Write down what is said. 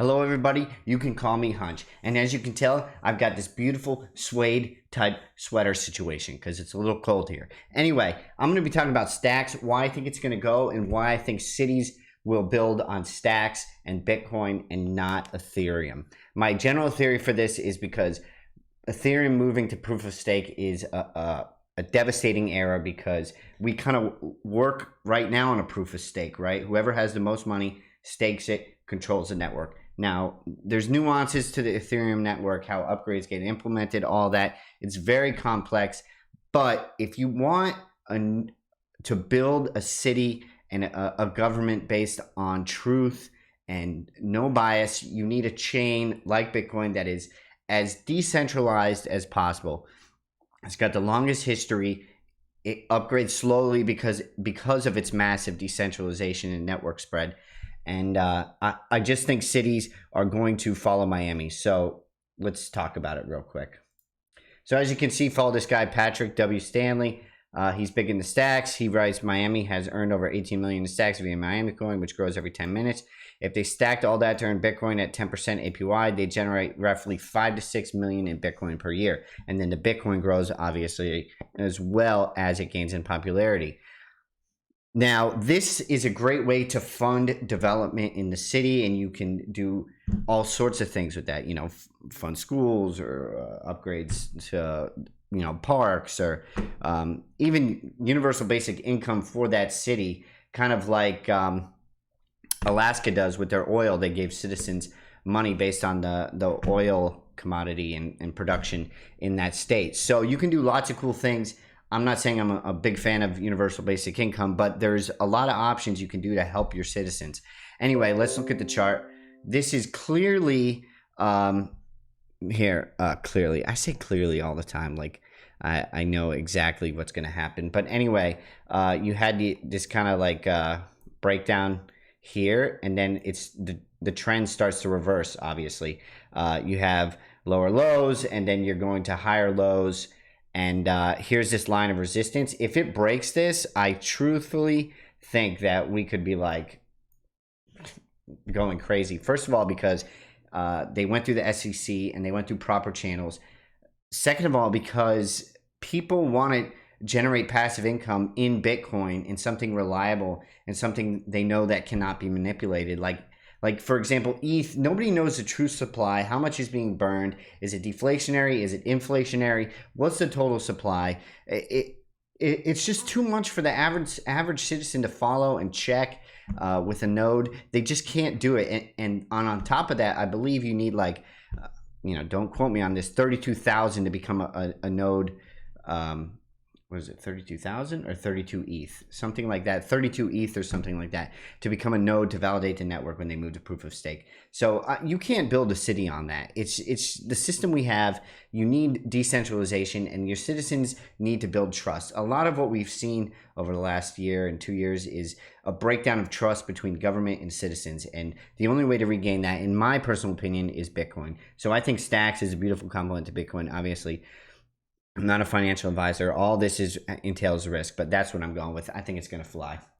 Hello everybody, you can call me Hunch. And as you can tell, I've got this beautiful suede type sweater situation because it's a little cold here. Anyway, I'm going to be talking about stacks, why I think it's going to go, and why I think cities will build on stacks and Bitcoin and not Ethereum. My general theory for this is because Ethereum moving to proof of stake is a devastating era because we kind of work right now on a proof of stake, right? Whoever has the most money stakes it, controls the network. Now, there's nuances to the Ethereum network, how upgrades get implemented, all that. It's very complex. But if you want to build a city and a government based on truth and no bias, you need a chain like Bitcoin that is as decentralized as possible. It's got the longest history. It upgrades slowly because of its massive decentralization and network spread. And I just think cities are going to follow Miami. So let's talk about it real quick. So as you can see, follow this guy, Patrick W. Stanley. He's big in the stacks. He writes, Miami has earned over 18 million in stacks via Miami coin, which grows every 10 minutes. If they stacked all that to earn Bitcoin at 10% APY, they generate roughly 5 to 6 million in Bitcoin per year. And then the Bitcoin grows, obviously, as well as it gains in popularity. Now, this is a great way to fund development in the city, and you can do all sorts of things with that, fund schools or upgrades to, parks or even universal basic income for that city, kind of like Alaska does with their oil. They gave citizens money based on the oil commodity and production in that state. So you can do lots of cool things. I'm not saying I'm a big fan of universal basic income, but there's a lot of options you can do to help your citizens. Anyway, let's look at the chart. This is clearly clearly. I say clearly all the time, like I know exactly what's going to happen. But anyway, you had this kind of like breakdown here, and then it's the trend starts to reverse. Obviously, you have lower lows, and then you're going to higher lows. And here's this line of resistance. If it breaks this, I truthfully think that we could be like going crazy. First of all, because they went through the SEC and they went through proper channels. Second of all, because people want to generate passive income in Bitcoin, in something reliable and something they know that cannot be manipulated. Like for example, ETH, nobody knows the true supply. How much is being burned? Is it deflationary? Is it inflationary? What's the total supply? It's just too much for the average citizen to follow and check with a node. They just can't do it. And on top of that, I believe you need don't quote me on this, 32,000 to become a node. What is it, 32,000 or 32 ETH? Something like that, 32 ETH or something like that, to become a node to validate the network when they move to proof of stake. So you can't build a city on that. It's the system we have. You need decentralization, and your citizens need to build trust. A lot of what we've seen over the last year and 2 years is a breakdown of trust between government and citizens. And the only way to regain that, in my personal opinion, is Bitcoin. So I think stacks is a beautiful complement to Bitcoin, obviously. I'm not a financial advisor. All this entails risk, but that's what I'm going with. I think it's going to fly.